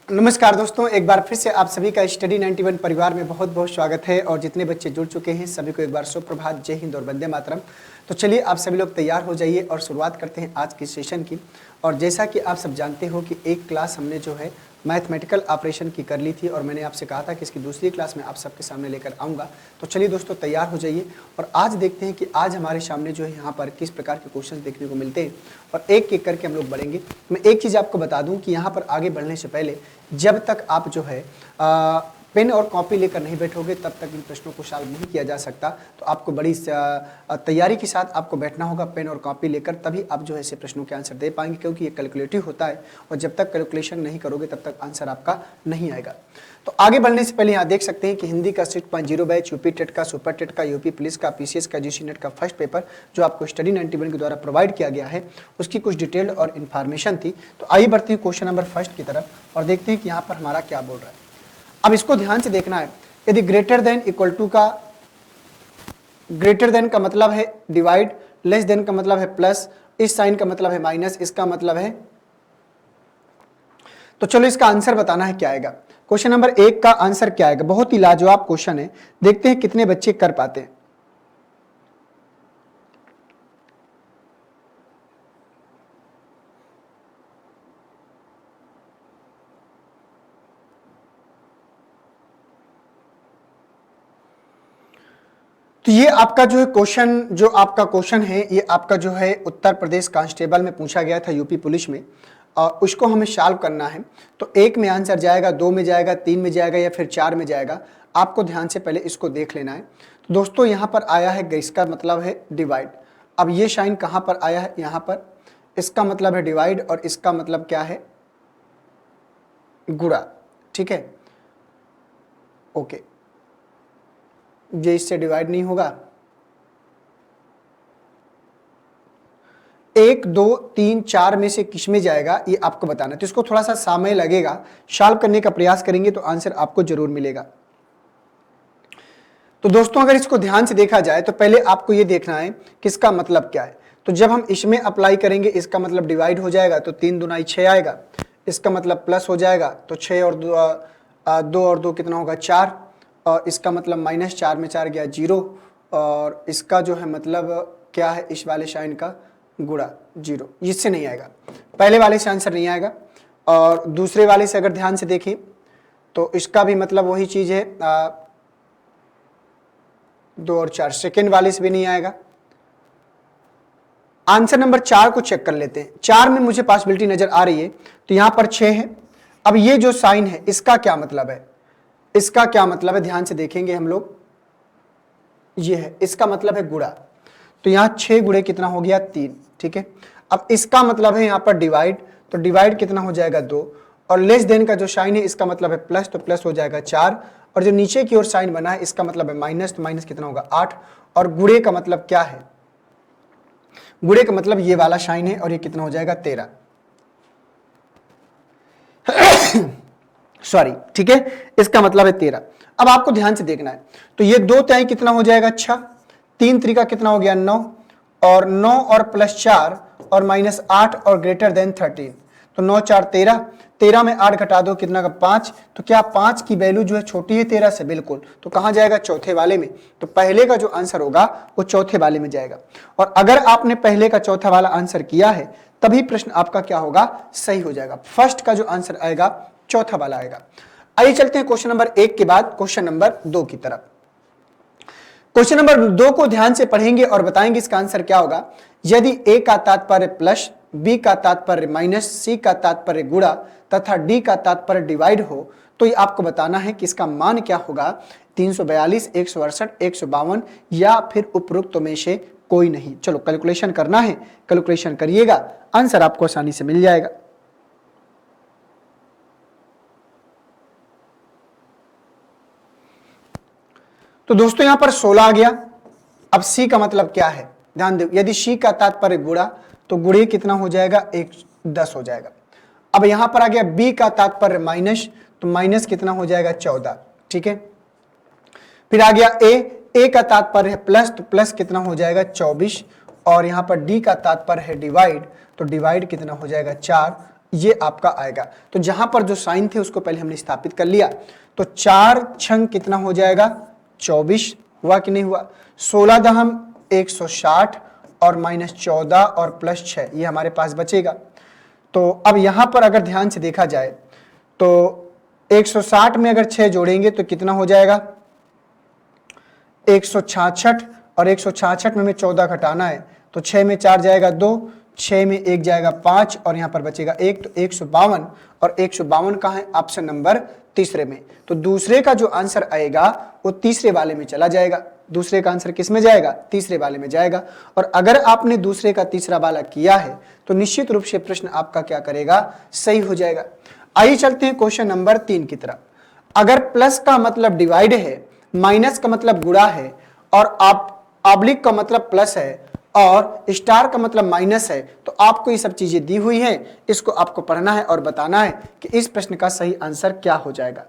नमस्कार दोस्तों, एक बार फिर से आप सभी का स्टडी 91 परिवार में बहुत बहुत स्वागत है। और जितने बच्चे जुड़ चुके हैं सभी को एक बार सुप्रभात, जय हिंद और वंदे मातरम। तो चलिए आप सभी लोग तैयार हो जाइए और शुरुआत करते हैं आज की सेशन की। और जैसा कि आप सब जानते हो कि एक क्लास हमने जो है मैथमेटिकल ऑपरेशन की कर ली थी और मैंने आपसे कहा था कि इसकी दूसरी क्लास में आप सबके सामने लेकर आऊँगा। तो चलिए दोस्तों तैयार हो जाइए और आज देखते हैं कि आज हमारे सामने जो है यहाँ पर किस प्रकार के क्वेश्चन देखने को मिलते हैं और एक एक करके हम लोग बढ़ेंगे। मैं एक चीज़ आपको बता दूं कि यहाँ पर आगे बढ़ने से पहले जब तक आप जो है पेन और कॉपी लेकर नहीं बैठोगे तब तक इन प्रश्नों को सॉल्व नहीं किया जा सकता। तो आपको बड़ी तैयारी के साथ आपको बैठना होगा पेन और कॉपी लेकर, तभी आप जो है ऐसे प्रश्नों के आंसर दे पाएंगे, क्योंकि ये कैलकुलेटिव होता है और जब तक कैलकुलेशन नहीं करोगे तब तक आंसर आपका नहीं आएगा। तो आगे बढ़ने से पहले यहाँ देख सकते हैं कि हिंदी का 6.0 बैच, यूपी टेट का, सुपर टेट का, यूपी पुलिस का, पीसीएस का, जीसी नेट का फर्स्ट पेपर जो आपको स्टडी 91 के द्वारा प्रोवाइड किया गया है उसकी कुछ डिटेल और इन्फॉर्मेशन थी। तो आइए बढ़ते हैं क्वेश्चन नंबर फर्स्ट की तरफ और देखते हैं कि यहाँ पर हमारा क्या बोल रहा है। अब इसको ध्यान से देखना है। यदि ग्रेटर देन इक्वल टू का, ग्रेटर देन का मतलब है डिवाइड, लेस देन का मतलब है प्लस, इस साइन का मतलब है माइनस, इसका मतलब है, तो चलो इसका आंसर बताना है क्या आएगा। क्वेश्चन नंबर 1 का आंसर क्या आएगा। बहुत ही लाजवाब क्वेश्चन है, देखते हैं कितने बच्चे कर पाते हैं। तो ये आपका जो है क्वेश्चन, जो आपका क्वेश्चन है ये आपका जो है उत्तर प्रदेश कांस्टेबल में पूछा गया था, यूपी पुलिस में। उसको हमें सॉल्व करना है। तो 1 में आंसर जाएगा, 2 में जाएगा, 3 में जाएगा या फिर 4 में जाएगा। आपको ध्यान से पहले इसको देख लेना है। तो दोस्तों यहाँ पर आया है, इसका मतलब है डिवाइड। अब ये साइन कहाँ पर आया है, यहाँ पर, इसका मतलब है डिवाइड और इसका मतलब क्या है, गुणा। ठीक है, ओके, ये इससे डिवाइड नहीं होगा। 1, 2, 3, 4 में से किस में जाएगा ये आपको बताना है। तो इसको थोड़ा सा समय लगेगा, सॉल्व करने का प्रयास करेंगे तो आंसर आपको जरूर मिलेगा। तो दोस्तों अगर इसको ध्यान से देखा जाए तो पहले आपको ये देखना है कि इसका मतलब क्या है। तो जब हम इसमें अप्लाई करेंगे इसका मतलब डिवाइड हो जाएगा, तो 3 दूना 6 आएगा। इसका मतलब प्लस हो जाएगा, तो 6 और 2 और 2 कितना होगा, 4। और इसका मतलब माइनस 4 में 4 गया 0। और इसका जो है मतलब क्या है, इस वाले साइन का गुणा 0, इससे नहीं आएगा, पहले वाले से आंसर नहीं आएगा। और दूसरे वाले से अगर ध्यान से देखें तो इसका भी मतलब वही चीज है, 2 और 4, सेकेंड वाले से भी नहीं आएगा। आंसर नंबर 4 को चेक कर लेते हैं। 4 में मुझे पॉसिबिलिटी नजर आ रही है, तो यहां पर 6 है। अब ये जो साइन है इसका क्या मतलब है, इसका क्या मतलब है, ध्यान से देखेंगे हम लोग, ये है, इसका मतलब है गुणा। तो यहां 6 गुणे कितना हो गया, 3। ठीक है, अब इसका मतलब है यहां पर डिवाइड, तो डिवाइड कितना हो जाएगा, 2। और लेस देन का जो साइन है इसका मतलब है प्लस, तो प्लस हो जाएगा 4। और जो नीचे की ओर साइन बना है इसका मतलब है माइनस, तो माइनस कितना होगा, 8। और गुणे का मतलब क्या है, गुणे का मतलब ये वाला साइन है और ये कितना हो जाएगा, 13। सॉरी, ठीक है, इसका मतलब है 13। अब आपको ध्यान से देखना है। तो ये 2 तिहाई कितना हो जाएगा, 6, 3 त्रिका कितना हो गया, 9। और 9 और प्लस 4 और माइनस 8 और ग्रेटर देन 13, तो 9 4 13, 13 में 8 घटा दो कितना का, 5। तो क्या 5 की वैल्यू जो है छोटी है 13 से, बिल्कुल। तो कहां जाएगा, चौथे वाले में। तो पहले का जो आंसर होगा वो चौथे वाले में जाएगा। और अगर आपने पहले का चौथा वाला आंसर किया है तभी प्रश्न आपका क्या होगा, सही हो जाएगा। फर्स्ट का जो आंसर आएगा चौथा वाला आएगा। आइए चलते हैं क्वेश्चन नंबर 1 के बाद क्वेश्चन नंबर 2 की तरफ। क्वेश्चन नंबर 2 को ध्यान से पढ़ेंगे और बताएंगे इसका आंसर क्या होगा। यदि ए का तात्पर्य प्लस, बी का तात्पर्य माइनस, सी का तात्पर्य गुणा तथा डी का तात्पर्य डिवाइड हो तो ये आपको बताना है कि इसका मान क्या होगा, 342, 168, 152 या फिर उपरोक्त में से कोई नहीं। चलो कैलकुलेशन करना है, कैलकुलेशन करिएगा, आंसर आपको आसानी से मिल जाएगा। तो दोस्तों यहां पर 16 आ गया। अब सी का मतलब क्या है, ध्यान दो, यदि सी का तात्पर्य गुणा तो गुणे कितना हो जाएगा, 10 हो जाएगा। अब यहां पर आ गया बी का तात्पर्य माइनस, तो माइनस कितना हो जाएगा, 14। ठीक है, फिर आ गया ए का तात्पर्य है प्लस, तो प्लस कितना हो जाएगा, 24। और यहां पर डी का तात्पर्य है डिवाइड, तो डिवाइड कितना हो जाएगा, 4। ये आपका आएगा। तो जहां पर जो साइन थे उसको पहले हमने स्थापित कर लिया। तो 4 छंग कितना हो जाएगा 24 हुआ कि नहीं हुआ। 16 दहम 160 और -14 और +6 ये हमारे पास बचेगा। तो अब यहां पर अगर ध्यान से देखा जाए तो 160 में अगर 6 जोड़ेंगे तो कितना हो जाएगा 166 और 166 में हमें 14 घटाना है तो 6 में 4 जाएगा 2, 6 में 1 जाएगा 5 और यहां पर बचेगा 1 तो 152 और 152 कहाँ है ऑप्शन नंबर तीसरे में। तो दूसरे का जो आंसर आएगा वो तीसरे वाले में चला जाएगा। दूसरे का आंसर किस में जाएगा तीसरे वाले में जाएगा। और अगर आपने दूसरे का तीसरा वाला किया है तो निश्चित रूप से प्रश्न आपका क्या करेगा सही हो जाएगा। आइए चलते हैं क्वेश्चन नंबर 3 की तरफ। अगर प्लस का मतलब डिवाइड है, माइनस का मतलब गुणा है और आप ऑब्लिक का मतलब प्लस है और स्टार का मतलब माइनस है, तो आपको ये सब चीजें दी हुई हैं, इसको आपको पढ़ना है और बताना है कि इस प्रश्न का सही आंसर क्या हो जाएगा।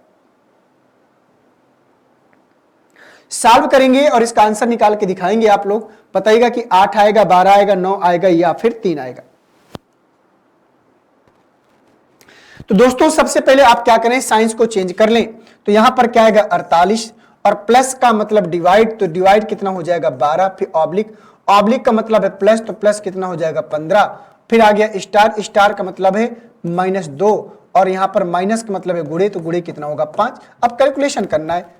सॉल्व करेंगे और इसका आंसर निकाल के दिखाएंगे। आप लोग बताइएगा कि 8 आएगा, 12 आएगा, 9 आएगा या फिर 3 आएगा। तो दोस्तों सबसे पहले आप क्या करें साइंस को चेंज कर लें। तो यहां पर क्या आएगा 48 और प्लस का मतलब डिवाइड, तो डिवाइड कितना हो जाएगा 12, फिर ऑब्लिक, ऑब्लिक का मतलब है प्लस, तो प्लस कितना हो जाएगा 15, फिर आ गया स्टार, स्टार का मतलब है -2 और यहां पर माइनस का मतलब है गुणे, तो गुणे कितना होगा 5। अब कैलकुलेशन करना है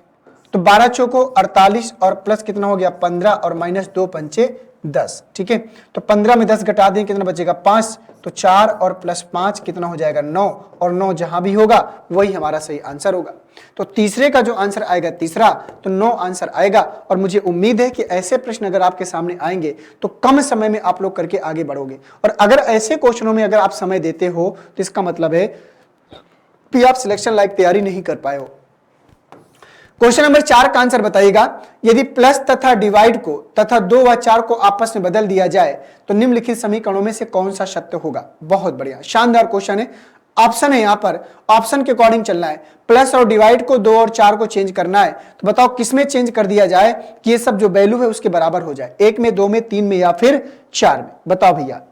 तो 12 चौको 48 और प्लस कितना हो गया 15 और -2 पंचे 10। ठीक है, तो 15 में 10 घटा दें कितना बचेगा 5, तो 4 और +5 कितना हो जाएगा 9 और 9 जहां भी होगा वही हमारा सही आंसर होगा। तो तीसरे का जो आंसर आएगा तीसरा, तो 9 आंसर आएगा। और मुझे उम्मीद है कि ऐसे प्रश्न अगर आपके सामने आएंगे तो कम समय में आप लोग करके आगे बढ़ोगे। और अगर ऐसे क्वेश्चनों में अगर आप समय देते हो तो इसका मतलब है कि आप सिलेक्शन लायक तैयारी नहीं कर पाए हो। क्वेश्चन नंबर 4 का आंसर बताइएगा। यदि प्लस तथा डिवाइड को तथा 2 व 4 को आपस में बदल दिया जाए तो निम्नलिखित समीकरणों में से कौन सा सत्य होगा। बहुत बढ़िया, शानदार क्वेश्चन है। ऑप्शन है, यहां पर ऑप्शन के अकॉर्डिंग चलना है। प्लस और डिवाइड को 2 और 4 को चेंज करना है, तो बताओ किसमें चेंज कर दिया जाए कि ये सब जो वैल्यू है उसके बराबर हो जाए, 1 में, 2 में, 3 में या फिर 4 में। बताओ भैया।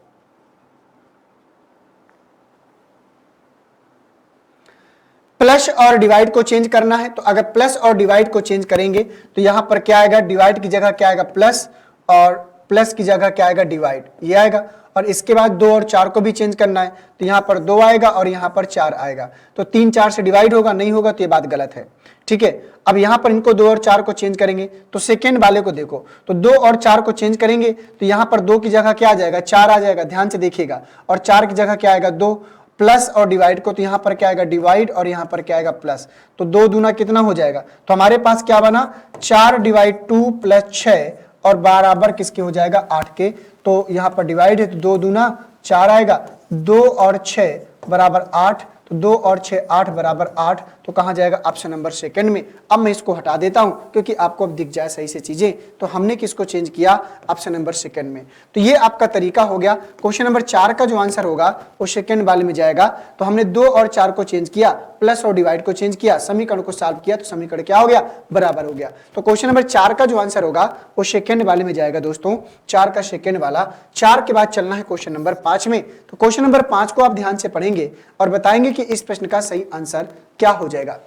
प्लस और डिवाइड को चेंज करना है, तो अगर प्लस और डिवाइड को चेंज करेंगे तो यहां पर क्या आएगा, डिवाइड की जगह क्या आएगा प्लस और प्लस की जगह क्या आएगा डिवाइड, ये आएगा। और इसके बाद 2 और 4 को भी चेंज करना है, तो यहां पर 2 आएगा और यहां पर 4 आएगा। तो 3 4 से डिवाइड होगा, नहीं होगा तो ये बात गलत है। ठीक है, अब यहां पर इनको 2 और 4 को चेंज करेंगे, तो सेकेंड वाले को देखो, तो 2 और 4 को चेंज करेंगे तो यहां पर 2 की जगह क्या आ जाएगा 4 आ जाएगा, ध्यान से देखिएगा। और 4 की जगह क्या आएगा 2, प्लस और डिवाइड को, तो यहां पर क्या आएगा डिवाइड और यहां पर क्या आएगा प्लस, तो 2 दूना कितना हो जाएगा। तो हमारे पास क्या बना 4 डिवाइड 2 प्लस 6 और बराबर किसके हो जाएगा 8 के। तो यहां पर डिवाइड है तो 2 दूना 4 आएगा, 2 और 6 बराबर 8, तो 2 और 6 8 बराबर 8, तो कहां जाएगा ऑप्शन नंबर सेकंड में। अब मैं इसको हटा देता हूं क्योंकि आपको अब दिख जाए सही से चीजें, तो हमने किसको चेंज किया ऑप्शन नंबर सेकंड में। तो ये आपका तरीका हो गया। क्वेश्चन नंबर 4 का जो आंसर होगा वो सेकंड वाले में जाएगा। तो हमने 2 और 4 को चेंज किया, प्लस और डिवाइड को चेंज किया, समीकरण को सॉल्व किया, तो समीकरण क्या हो गया बराबर हो गया। तो क्वेश्चन नंबर 4 का जो आंसर होगा वो सेकंड वाले में जाएगा दोस्तों, 4 का सेकंड वाला। 4 के बाद चलना है क्वेश्चन नंबर 5 में। तो क्वेश्चन नंबर 5 को आप ध्यान से पढ़ेंगे और बताएंगे कि इस प्रश्न का सही आंसर क्या हो जाएगा।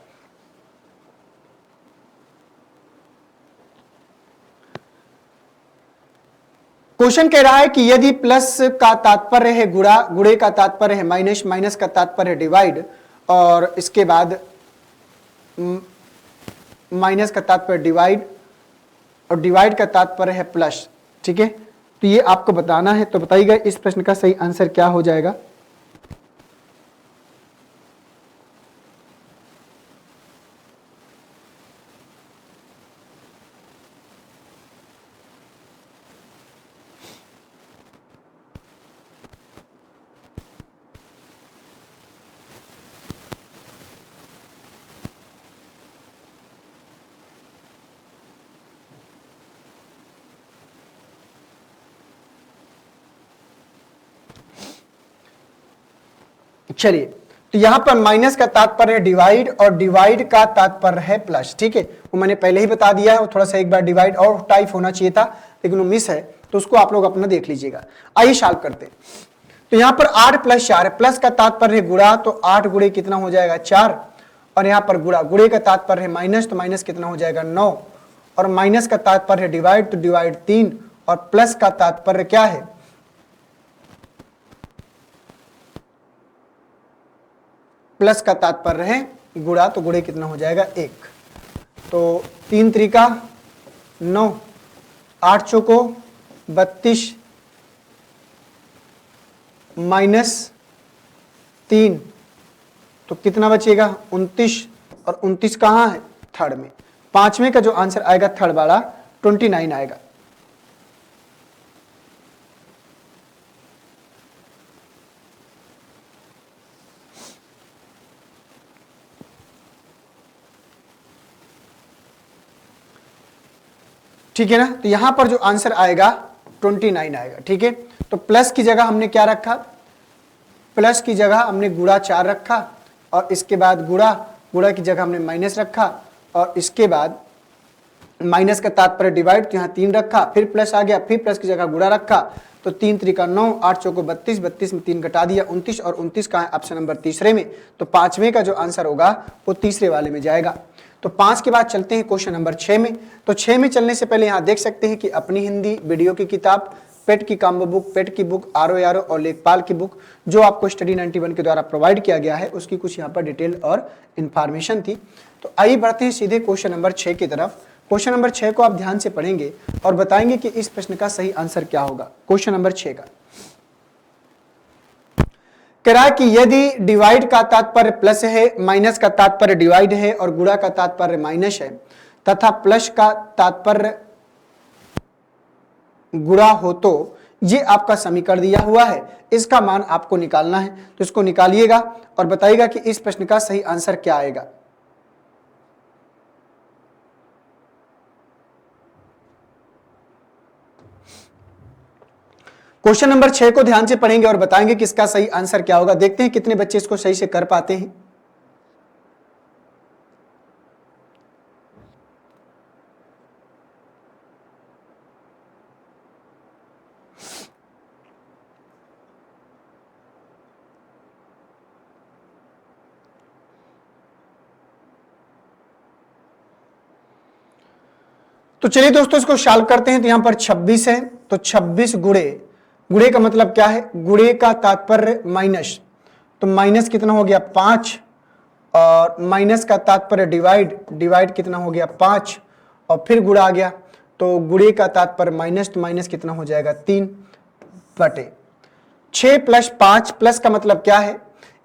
क्वेश्चन कह रहा है कि यदि प्लस का तात्पर्य है गुणा, गुणे का तात्पर्य है माइनस, माइनस का तात्पर्य है डिवाइड, और इसके बाद माइनस का तात्पर्य डिवाइड और डिवाइड का तात्पर्य है प्लस। ठीक है, तो ये आपको बताना है। तो बताइएगा इस प्रश्न का सही आंसर क्या हो जाएगा। चलिए, तो यहां पर माइनस का तात्पर्य है डिवाइड और डिवाइड का तात्पर्य है प्लस। ठीक है, वो मैंने पहले ही बता दिया है, वो थोड़ा सा एक बार डिवाइड और टाइप होना चाहिए था लेकिन वो मिस है, तो उसको आप लोग अपना देख लीजिएगा। आइए सॉल्व करते हैं। तो यहां पर 8 प्लस 4 है, प्लस का तात्पर्य गुणा, तो 8 गुणे कितना हो जाएगा 4, और यहां पर गुणा, गुणे का तात्पर्य माइनस, तो माइनस कितना हो जाएगा 9, और माइनस का तात्पर्य डिवाइड, तो डिवाइड 3, और प्लस का तात्पर्य क्या है, प्लस का तात्पर्य है गुणा, तो गुणे कितना हो जाएगा 1। तो 3 त्रिका 9, 8 चौको 32 माइनस 3, तो कितना बचेगा 29, और 29 कहाँ है थर्ड में। पांचवें का जो आंसर आएगा थर्ड वाला 29 आएगा। ठीक है ना, तो यहां पर जो आंसर आएगा 29 आएगा। ठीक है, तो प्लस की जगह हमने क्या रखा, प्लस की जगह हमने गुणा 4 रखा, और इसके बाद गुणा, गुणा की जगह हमने माइनस रखा, और इसके बाद माइनस का तात्पर्य डिवाइड, तो यहाँ 3 रखा, फिर प्लस आ गया, फिर प्लस की जगह गुणा रखा, तो 3 त्रिका 9, 8 चौको 32, 32 में 3 घटा दिया 29, और 29 का है ऑप्शन नंबर तीसरे में। तो पांचवें का जो आंसर होगा वो तीसरे वाले में जाएगा। तो 5 के बाद चलते हैं क्वेश्चन नंबर 6 में। तो 6 में चलने से पहले यहाँ देख सकते हैं कि अपनी हिंदी वीडियो की किताब, पेट की कॉम्बो बुक, पेट की बुक, आरो यारो और लेखपाल की बुक जो आपको स्टडी 91 के द्वारा प्रोवाइड किया गया है, उसकी कुछ यहाँ पर डिटेल और इन्फॉर्मेशन थी। तो आइए बढ़ते हैं सीधे क्वेश्चन नंबर 6 की तरफ। क्वेश्चन नंबर 6 को आप ध्यान से पढ़ेंगे और बताएंगे कि इस प्रश्न का सही आंसर क्या होगा। क्वेश्चन नंबर 6 का कह रहा है कि यदि डिवाइड का तात्पर्य प्लस है, माइनस का तात्पर्य डिवाइड है, और गुणा का तात्पर्य माइनस है, तथा प्लस का तात्पर्य गुणा हो, तो ये आपका समीकरण दिया हुआ है, इसका मान आपको निकालना है। तो इसको निकालिएगा और बताइएगा कि इस प्रश्न का सही आंसर क्या आएगा। क्वेश्चन नंबर 6 को ध्यान से पढ़ेंगे और बताएंगे कि इसका सही आंसर क्या होगा। देखते हैं कितने बच्चे इसको सही से कर पाते हैं। तो चलिए दोस्तों इसको सॉल्व करते हैं। तो यहां पर 26 है, तो 26 गुणे, गुणे का मतलब क्या है, गुणे का तात्पर्य माइनस, तो माइनस कितना हो गया 5, और माइनस का तात्पर्य डिवाइड, डिवाइड कितना हो गया 5, और फिर गुणा आ गया, तो गुणे का तात्पर्य माइनस, तो माइनस कितना हो जाएगा 3 बटे 6 प्लस 5, प्लस का मतलब क्या है,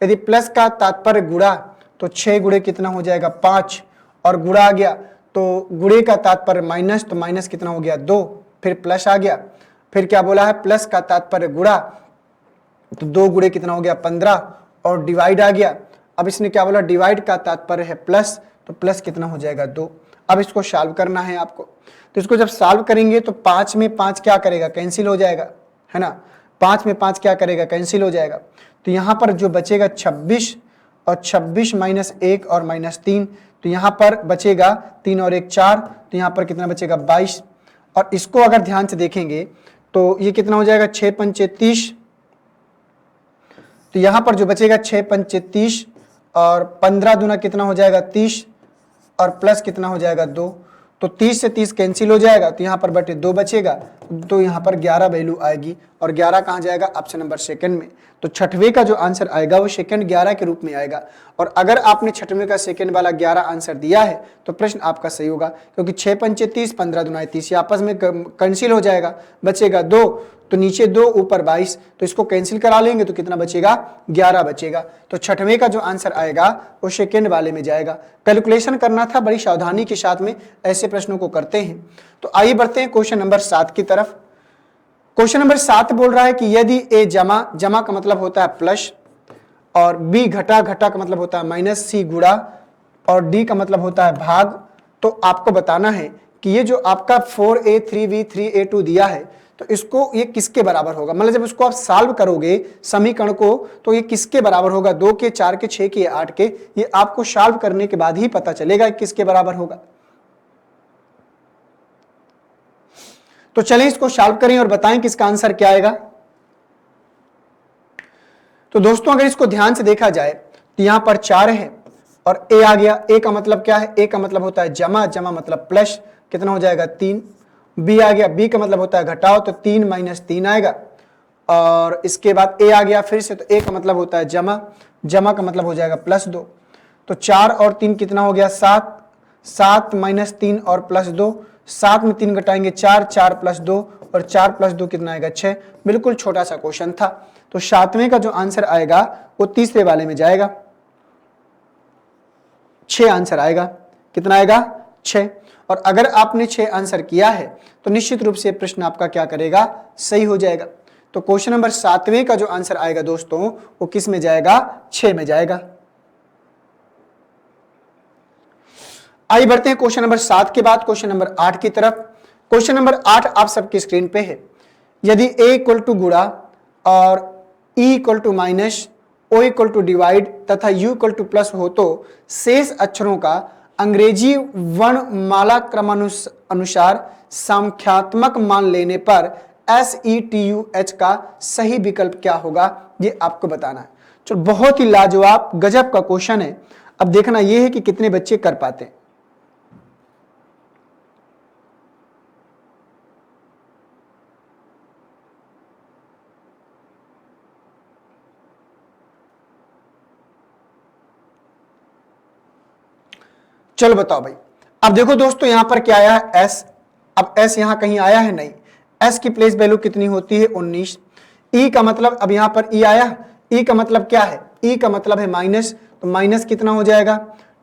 यदि प्लस का तात्पर्य गुणा, तो 6 गुणे कितना हो जाएगा 5, और गुणा आ गया, तो गुणे का तात्पर्य माइनस, तो माइनस कितना हो गया 2, फिर प्लस आ गया, फिर क्या बोला है, प्लस का तात्पर्य गुणा, तो 2 गुणे कितना हो गया 15, और डिवाइड आ गया। अब इसने क्या बोला, डिवाइड का तात्पर्य है प्लस, तो प्लस कितना हो जाएगा 2। अब इसको सॉल्व करना है आपको। तो इसको जब सॉल्व करेंगे तो 5 में 5 क्या करेगा, कैंसिल हो जाएगा, है ना। 5 में 5 क्या करेगा, कैंसिल हो जाएगा। तो यहाँ पर जो बचेगा 26, और 26 माइनस 1 और माइनस 3, तो यहाँ पर बचेगा 3 और 1 4, तो यहाँ पर कितना बचेगा 22। और इसको अगर ध्यान से देखेंगे तो ये कितना हो जाएगा 6 पंचे 30, तो यहाँ पर जो बचेगा 6 पंचे 30, और 15 दूना कितना हो जाएगा 30, और प्लस कितना हो जाएगा 2, तो 30 से 30 कैंसिल हो जाएगा, तो यहाँ पर बटे 2 बचेगा, तो यहाँ पर 11 वैल्यू आएगी, और 11 कहाँ जाएगा, ऑप्शन नंबर सेकंड में। तो छठवें का जो आंसर आएगा वो सेकंड 11 के रूप में आएगा। और अगर आपने छठवें का सेकंड वाला 11 आंसर दिया है तो प्रश्न आपका सही होगा, क्योंकि 6 पंचे 30, 15 दूना 30, आपस में कैंसिल हो जाएगा, बचेगा 2, तो नीचे 2 ऊपर 22, तो इसको कैंसिल करा लेंगे तो कितना बचेगा 11 बचेगा। तो छठवें का जो आंसर आएगा वो सेकंड वाले में जाएगा। कैलकुलेशन करना था, बड़ी सावधानी के साथ में ऐसे प्रश्नों को करते हैं। तो आइए बढ़ते हैं क्वेश्चन नंबर 7 की तरफ। क्वेश्चन नंबर 7 बोल रहा है कि यदि ए जमा, जमा का मतलब होता है प्लस, और बी घटा, घटा का मतलब होता है माइनस, सी गुणा, और डी का मतलब होता है भाग, तो आपको बताना है कि ये जो आपका 4a 3b 3a2 दिया है, तो इसको ये किसके बराबर होगा। मतलब जब इसको आप सॉल्व करोगे समीकरण को, तो ये किसके बराबर होगा, 2 के, 4 के, 6 के, 8 के, ये आपको सॉल्व करने के बाद ही पता चलेगा किसके बराबर होगा। तो चलिए इसको सॉल्व करें और बताएं कि इसका आंसर क्या आएगा। तो दोस्तों अगर इसको ध्यान से देखा जाए तो यहां पर 4 है और ए आ गया। ए का मतलब क्या है? ए का मतलब होता है जमा, जमा मतलब प्लस, कितना हो जाएगा 3। बी आ गया, बी का मतलब होता है घटाओ, तो 3 माइनस 3 आएगा। और इसके बाद ए आ गया फिर से, तो ए का मतलब होता है जमा, जमा का मतलब हो जाएगा +2। तो 4 और 3 कितना हो गया 7, 7 माइनस 3 और +2, 7 में 3 घटाएंगे 4, 4 + 2 और 4 + 2 कितना आएगा 6। बिल्कुल छोटा सा क्वेश्चन था। तो 7वें का जो आंसर आएगा वो तीसरे वाले में जाएगा, 6 आंसर आएगा। कितना आएगा 6। और अगर आपने 6 आंसर किया है तो निश्चित रूप से प्रश्न आपका क्या करेगा, सही हो जाएगा। तो क्वेश्चन नंबर 7वें का जो आंसर आएगा दोस्तों वो किस में जाएगा, 6 में जाएगा। आइए बढ़ते हैं क्वेश्चन नंबर 7 के बाद क्वेश्चन नंबर 8 की तरफ। क्वेश्चन नंबर 8 आप सबकी स्क्रीन पे है। यदि a इक्वल टू गुणा और e equal to minus, o equal to divide तथा u इक्वल टू प्लस हो तो शेष अक्षरों का अंग्रेजी वर्णमाला क्रमानुसार संख्यात्मक मान लेने पर SETUH का सही विकल्प क्या होगा, ये आपको बताना है। चलो बहुत ही लाजवाब गजब का क्वेश्चन है। अब देखना यह है कि कितने बच्चे कर पाते हैं। चलो बताओ भाई। अब देखो दोस्तों यहां पर क्या आया है s। अब s यहां कहीं आया है नहीं। s की प्लेस वैल्यू कितनी होती है 19। e का मतलब, अब यहां पर e आया, e का मतलब क्या है, e का मतलब है माइनस, तो माइनस कितना हो जाएगा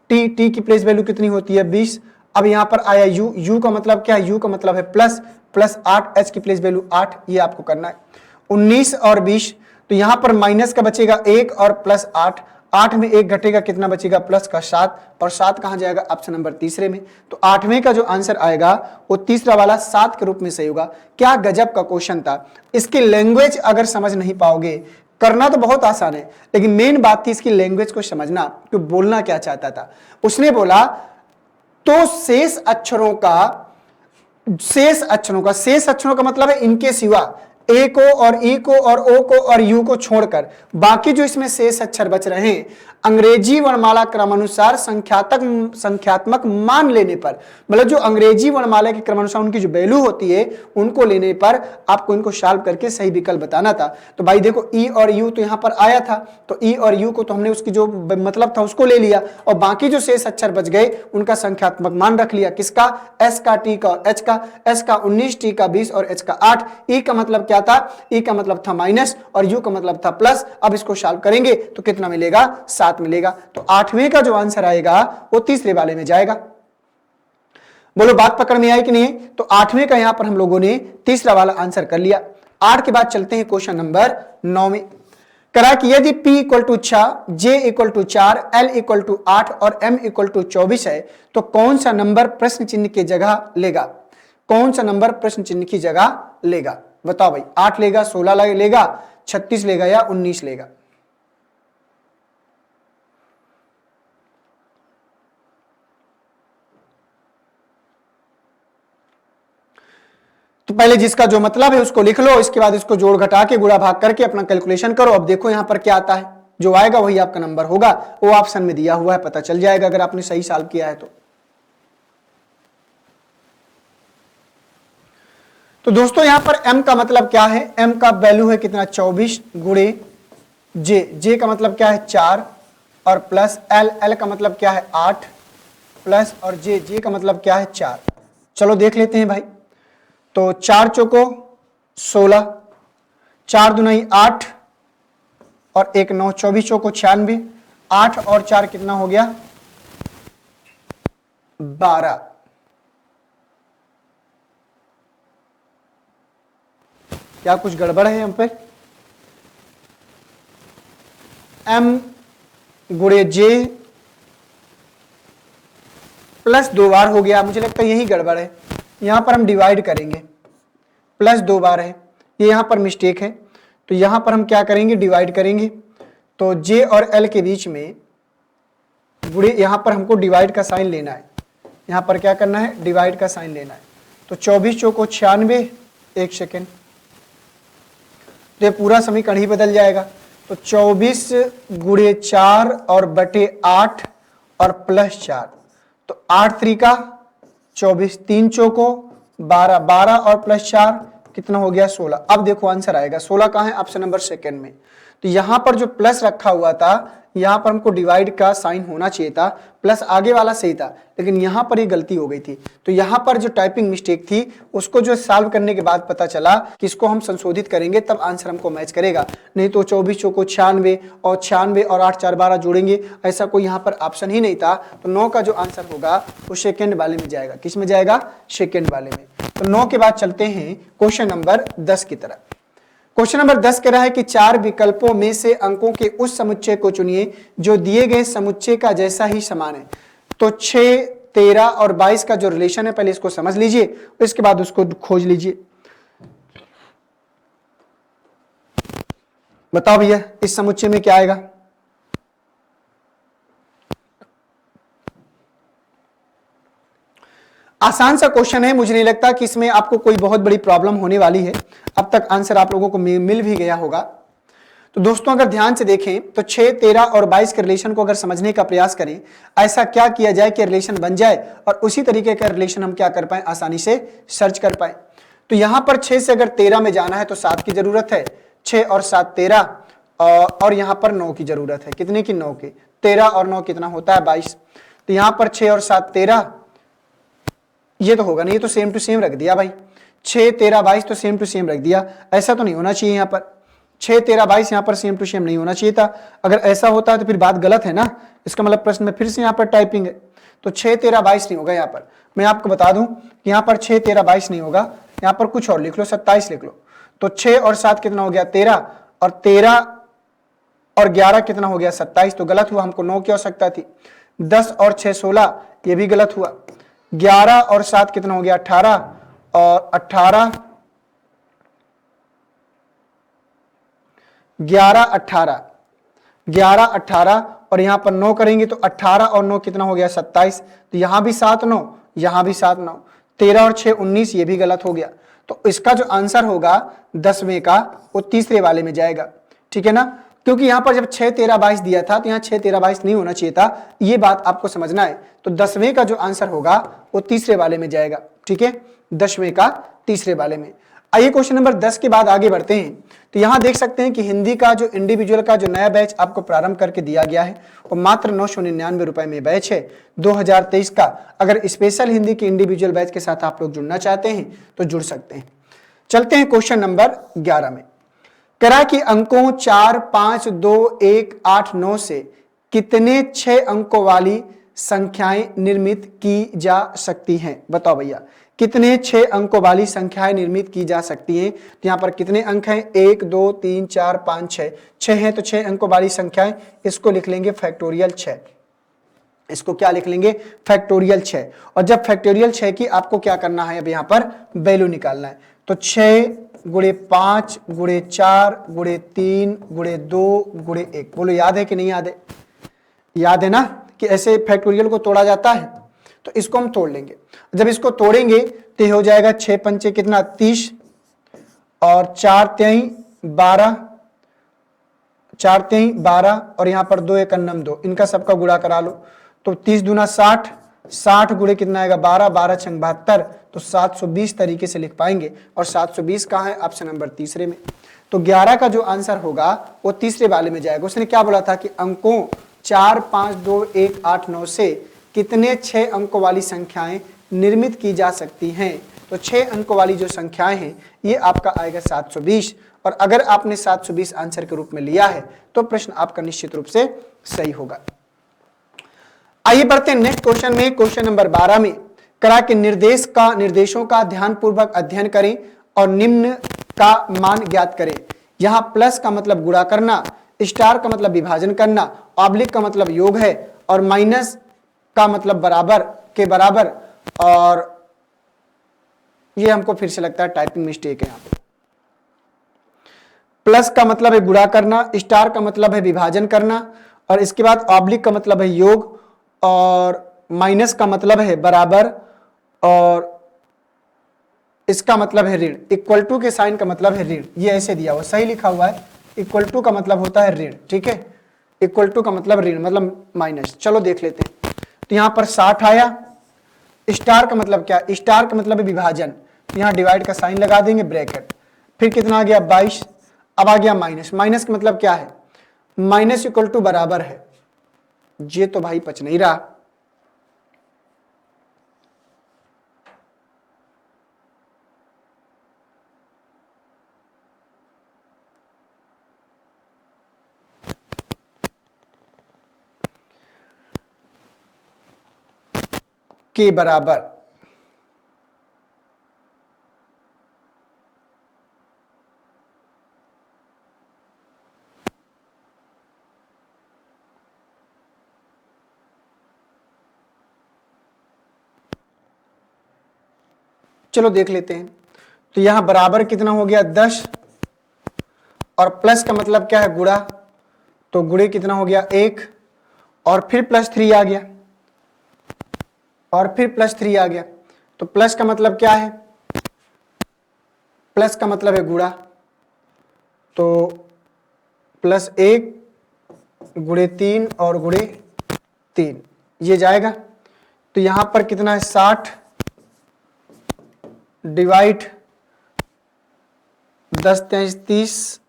t की प्लेस वैल्यू कितनी होती है 20। अब यहां पर आया u का मतलब क्या है, u का मतलब है प्लस, +8, h की प्लेस वैल्यू 8, ये आपको करना है 19 और 20। तो यहां पर माइनस का बचेगा 1 और +8, 8 में 1 घटेगा, कितना बचेगा प्लस का 7, और 7 कहां जाएगा, ऑप्शन नंबर तीसरे में। तो 8वें का जो आंसर आएगा वो तीसरा वाला 7 के रूप में सही होगा। क्या गजब का क्वेश्चन था। इसकी लैंग्वेज अगर समझ नहीं पाओगे, करना तो बहुत आसान है, लेकिन मेन बात थी इसकी लैंग्वेज को समझना कि बोलना क्या चाहता था। उसने बोला तो शेष अक्षरों का मतलब है इनके सिवा, ए को और ई को और ओ को और यू को छोड़कर बाकी जो इसमें शेष अक्षर बच रहे हैं, अंग्रेजी वर्णमाला क्रमानुसार संख्यात्मक मान लेने पर, मतलब जो अंग्रेजी वर्णमाला के क्रमानुसार उनकी जो वैल्यू होती है उनको लेने पर आपको इनको सॉल्व करके सही विकल्प बताना था। तो भाई देखो ई और यू तो यहां पर आया था, तो ई और यू को तो हमने उसकी जो मतलब था उसको ले लिया, और बाकी जो शेष अक्षर बच गए उनका संख्यात्मक मान रख लिया। किसका, एस का, टी का और एच का। एस का 19, टी का 20 और एच का 8। ई का मतलब क्या था, ई का मतलब था माइनस और यू का मतलब था प्लस। अब इसको सॉल्व करेंगे तो कितना मिलेगा, 7 मिलेगा। तो 8वें का जो आंसर आएगा वो तीसरे वाले में जाएगा। बोलो बात पकड़ में आई कि नहीं? तो 8वें का यहां पर हम लोगों ने तीसरा वाला आंसर कर लिया। 8 के बाद चलते हैं क्वेश्चन नंबर 9 में। करा कि यदि p equal to 6, j equal to 4, l equal to 8 और m इक्वल टू 24 है तो कौन सा नंबर प्रश्न चिन्ह की जगह लेगा? कौन सा नंबर प्रश्न चिन्ह की जगह लेगा? बताओ भाई, 8 लेगा, 16 लेगा, 36 लेगा या 19 लेगा? तो पहले जिसका जो मतलब है उसको लिख लो, इसके बाद इसको जोड़ घटा के गुणा भाग करके अपना कैलकुलेशन करो। अब देखो यहां पर क्या आता है, जो आएगा वही आपका नंबर होगा, वो ऑप्शन में दिया हुआ है, पता चल जाएगा अगर आपने सही सॉल्व किया है तो दोस्तों यहां पर m का मतलब क्या है, m का वैल्यू है कितना 24 गुणे j का मतलब क्या है 4 और प्लस l का मतलब क्या है 8 प्लस और j का मतलब क्या है 4। चलो देख लेते हैं भाई। तो 4 चौको 16, 4 दुनाई 8 और 1 9, 24 चौको 96, 8 और 4 कितना हो गया 12। क्या कुछ गड़बड़ है यहां पे? m गुणे j प्लस 2 बार हो गया, मुझे लगता है यही गड़बड़ है। यहां पर हम डिवाइड करेंगे, प्लस 2 बार है, ये यहां पर मिस्टेक है। तो यहां पर हम क्या करेंगे, डिवाइड करेंगे। तो j और l के बीच में गुणे, यहां पर हमको डिवाइड का साइन लेना है, यहां पर क्या करना है, डिवाइड का साइन लेना है। तो 24 चौको 96, 1 सेकेंड, तो ये पूरा समीकरण ही बदल जाएगा। तो 24 गुणे 4 और बटे 8 और प्लस 4, तो 8 3 24, 3 चौको 12, 12 और प्लस 4 कितना हो गया 16। अब देखो आंसर आएगा 16 कहाँ है, ऑप्शन नंबर सेकंड में। तो यहां पर जो प्लस रखा हुआ था, यहां पर हमको डिवाइड का साइन होना चाहिए था, प्लस आगे वाला सही था, लेकिन यहां पर ये गलती हो गई थी। तो यहां पर जो टाइपिंग मिस्टेक थी उसको जो सॉल्व करने के बाद पता चला कि इसको हम संशोधित करेंगे तब आंसर हमको मैच करेगा, नहीं तो 24 चौको 96 और 96 और 8 4 12 जोड़ेंगे, ऐसा कोई यहाँ पर ऑप्शन ही नहीं था। तो 9 का जो आंसर होगा वो सेकेंड वाले में जाएगा। किस में जाएगा, सेकेंड वाले में। तो 9 के बाद चलते हैं क्वेश्चन नंबर 10 की तरफ। क्वेश्चन नंबर 10 कह रहा है कि 4 विकल्पों में से अंकों के उस समुच्चय को चुनिए जो दिए गए समुच्चय का जैसा ही समान है। तो 6, 13 और 22 का जो रिलेशन है पहले इसको समझ लीजिए, इसके बाद उसको खोज लीजिए। बताओ भैया इस समुच्चय में क्या आएगा। आसान सा क्वेश्चन है, मुझे नहीं लगता कि इसमें आपको कोई बहुत बड़ी प्रॉब्लम होने वाली है। अब तक आंसर आप लोगों को मिल भी गया होगा। तो दोस्तों अगर ध्यान से देखें तो 6, 13 और 22 के रिलेशन को अगर समझने का प्रयास करें, ऐसा क्या किया जाए कि रिलेशन बन जाए और उसी तरीके का रिलेशन हम क्या कर पाए, आसानी से सर्च कर पाए। तो यहां पर 6 से अगर 13 में जाना है तो 7 की जरूरत है, 6 और 7 13, और यहां पर 9 की जरूरत है। कितने की, 9 की। 13 और 9 कितना होता है, 22। तो यहां पर 6 और 7 13, ये तो होगा नहीं, ये तो सेम टू सेम रख दिया भाई। 6, 13, 22 तो सेम टू सेम रख दिया, ऐसा तो नहीं होना चाहिए यहाँ पर। 6, 13, 22 यहाँ पर सेम टू सेम नहीं होना चाहिए था। अगर ऐसा होता है तो फिर बात गलत है ना, इसका मतलब प्रश्न में फिर से यहाँ पर टाइपिंग है। तो 6, 13, 22 नहीं होगा यहाँ पर। मैं आपको बता दूं कि यहाँ पर 6, 13, 22 नहीं होगा, यहाँ पर कुछ और लिख लो, 27 लिख लो। तो 6 और 7 कितना हो गया, 13, और 13 और 11 कितना हो गया, 27। तो गलत हुआ, हमको 9 की आवश्यकता थी। 10 और 6 16, ये भी गलत हुआ। 11 और 7 कितना हो गया, 18, और 18 11 18 11 18 और यहां पर 9 करेंगे तो 18 और 9 कितना हो गया, 27। तो यहां भी 7 9, यहां भी 7 9, 13 और 6 19, ये भी गलत हो गया। तो इसका जो आंसर होगा 10वें का वो तीसरे वाले में जाएगा, ठीक है ना। क्योंकि यहां पर जब 6, 13, 22 दिया था तो यहां 6, 13, 22 नहीं होना चाहिए था, ये बात आपको समझना है। तो 10वें का जो आंसर होगा वो तीसरे वाले में जाएगा, ठीक है, 10वें का तीसरे वाले में। आइए क्वेश्चन नंबर 10 के बाद आगे बढ़ते हैं। तो यहां देख सकते हैं कि हिंदी का जो इंडिविजुअल का जो नया बैच आपको प्रारंभ करके दिया गया है वो मात्र 999 रुपए में बैच है 2023 का। अगर स्पेशल हिंदी के इंडिविजुअल बैच के साथ आप लोग जुड़ना चाहते हैं तो जुड़ सकते हैं। चलते हैं क्वेश्चन नंबर 11 में। करा कि अंकों 4, 5, 2, 1, 8, 9 से कितने 6 अंकों वाली संख्याएं निर्मित की जा सकती हैं। बताओ भैया कितने 6 अंकों वाली संख्याएं निर्मित की जा सकती हैं। तो यहां पर कितने अंक हैं, 1 2 3 4 5 6, 6 हैं। तो 6 अंकों वाली संख्याएं, इसको लिख लेंगे फैक्टोरियल 6। इसको क्या लिख लेंगे, फैक्टोरियल 6। और जब फैक्टोरियल 6 की आपको क्या करना है, अब यहां पर वैल्यू निकालना है। तो 6 गुणे 5 गुणे 4 गुणे 3 गुणे 2 गुणे 1। बोलो याद है कि नहीं याद है, याद है ना कि ऐसे फैक्टोरियल को तोड़ा जाता है। तो इसको हम तोड़ लेंगे। जब इसको तोड़ेंगे तो हो जाएगा 6 पंचे कितना 30, और 4 तिहाई 12, 4 तिहाई 12, और यहां पर 2 1 2, इनका सबका गुणा करा लो। तो 30 दूना 60, 60 गुणे कितना आएगा 12, 12 छंग 72, तो 720 तरीके से लिख पाएंगे। और 720 कहाँ है, ऑप्शन नंबर तीसरे में। तो 11 का जो आंसर होगा वो तीसरे वाले में जाएगा। उसने क्या बोला था कि अंकों 4, 5, 2, 1, 8, 9 से कितने 6 अंकों वाली संख्याएं निर्मित की जा सकती हैं। तो 6 अंकों वाली जो संख्याएं हैं ये आपका आएगा 720। और अगर आपने 720 आंसर के रूप में लिया है तो प्रश्न आपका निश्चित रूप से सही होगा। आइए बढ़ते हैं नेक्स्ट क्वेश्चन में। क्वेश्चन नंबर 12 में करा के निर्देशों का ध्यानपूर्वक अध्ययन करें और निम्न का मान ज्ञात करें। यहां प्लस का मतलब गुणा करना, स्टार का मतलब विभाजन करना, ऑब्लिक का मतलब योग है, और माइनस का मतलब बराबर के बराबर। और ये हमको फिर से लगता है टाइपिंग मिस्टेक है यहाँ पे। प्लस का मतलब है गुणा करना, स्टार का मतलब है विभाजन करना, और इसके बाद ऑब्लिक का मतलब है योग, और माइनस का मतलब है बराबर, और इसका मतलब है ऋण। इक्वल टू के साइन का मतलब है ऋण। ये ऐसे दिया हुआ, सही लिखा हुआ है, इक्वल टू का मतलब होता है ऋण, ठीक है, इक्वल टू का मतलब ऋण मतलब माइनस। चलो देख लेते हैं। तो यहां पर 60 आया। स्टार का मतलब क्या, स्टार का मतलब है विभाजन, तो यहां डिवाइड का साइन लगा देंगे, ब्रैकेट, फिर कितना आ गया 22। अब आ गया माइनस, माइनस का मतलब क्या है, माइनस इक्वल टू बराबर है, ये तो भाई पच नहीं रहा। के बराबर चलो देख लेते हैं। तो यहां बराबर कितना हो गया 10, और प्लस का मतलब क्या है गुणा, तो गुणे कितना हो गया 1, और फिर +3 आ गया, और फिर +3 आ गया। तो प्लस का मतलब क्या है, प्लस का मतलब है गुणा, तो +1 गुणे 3 और गुणे 3 ये जाएगा। तो यहां पर कितना है 60 डिवाइड 10 × 30,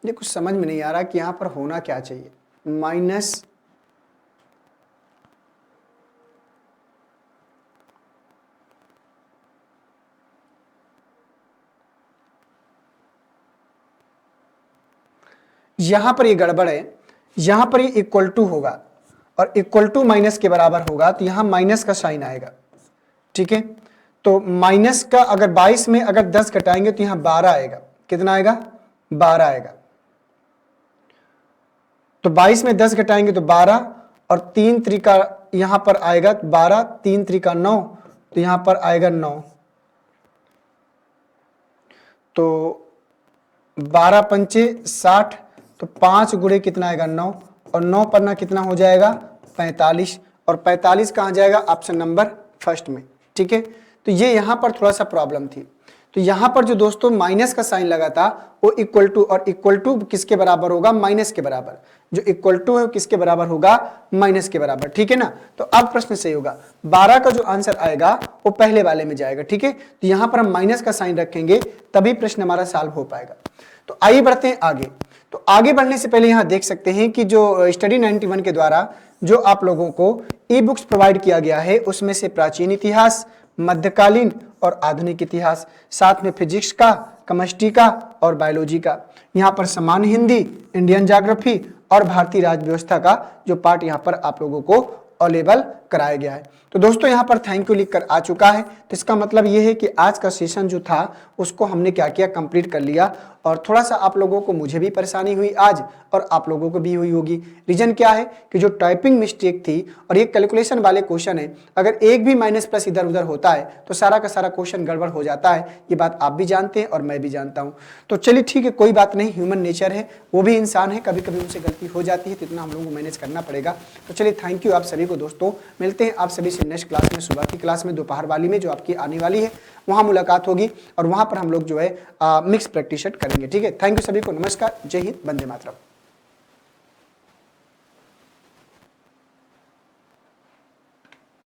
ये कुछ समझ में नहीं आ रहा कि यहां पर होना क्या चाहिए, माइनस यहां पर ये गड़बड़ है, यहां पर ये इक्वल टू होगा और इक्वल टू माइनस के बराबर होगा, तो यहां माइनस का साइन आएगा, ठीक है। तो माइनस का अगर 22 में अगर 10 घटाएंगे तो यहां 12 आएगा, कितना आएगा 12 आएगा। तो 22 में 10 घटाएंगे तो 12, और 3 त्रिका यहां पर आएगा 12, 3 त्रिका 9, तो यहां पर आएगा 9। तो 12 पंचे 60, तो 5 गुणे कितना आएगा 9, और 9 पन्ना कितना हो जाएगा 45, और 45 कहां जाएगा ऑप्शन नंबर फर्स्ट में, ठीक है। तो ये यहां पर थोड़ा सा प्रॉब्लम थी। तो यहां पर जो दोस्तों माइनस का साइन लगा था वो इक्वल टू, और इक्वल टू किसके बराबर होगा, माइनस के बराबर। जो इक्वल टू है वो किसके बराबर होगा, माइनस के बराबर, ठीक है ना। तो अब प्रश्न सही होगा, 12 का जो आंसर आएगा वो पहले वाले में जाएगा, ठीक है। तो यहां पर हम माइनस का साइन रखेंगे तभी प्रश्न हमारा सॉल्व हो पाएगा। तो आइए बढ़ते हैं आगे। तो आगे बढ़ने से पहले यहां देख सकते हैं कि जो स्टडी 91 के द्वारा जो आप लोगों को ई बुक्स प्रोवाइड किया गया है उसमें से प्राचीन इतिहास, मध्यकालीन और आधुनिक इतिहास, साथ में फिजिक्स का, केमिस्ट्री का और बायोलॉजी का, यहाँ पर सामान्य हिंदी, इंडियन ज्योग्राफी और भारतीय राज्य व्यवस्था का जो पार्ट यहाँ पर आप लोगों को अवेलेबल कराया गया है। तो दोस्तों यहाँ पर थैंक यू लिखकर आ चुका है, तो इसका मतलब ये है कि आज का सेशन जो था उसको हमने क्या किया, कंप्लीट कर लिया। और थोड़ा सा आप लोगों को, मुझे भी परेशानी हुई आज और आप लोगों को भी हुई होगी। रीजन क्या है कि जो टाइपिंग मिस्टेक थी और ये कैलकुलेशन वाले क्वेश्चन है, अगर एक भी माइनस प्लस इधर उधर होता है तो सारा का सारा क्वेश्चन गड़बड़ हो जाता है। ये बात आप भी जानते हैं और मैं भी जानता हूँ। तो चलिए ठीक है, कोई बात नहीं, ह्यूमन नेचर है, वो भी इंसान है, कभी कभी उनसे गलती हो जाती है, तो इतना हम लोगों को मैनेज करना पड़ेगा। तो चलिए थैंक यू आप सभी को दोस्तों, मिलते हैं आप सभी से नेक्स्ट क्लास में, सुबह की क्लास में, दोपहर वाली में जो आपकी आने वाली है, वहां मुलाकात होगी और वहां पर हम लोग जो है मिक्स प्रैक्टिस करेंगे, ठीक है। थैंक यू सभी को, नमस्कार, जय हिंद, वंदे मातरम।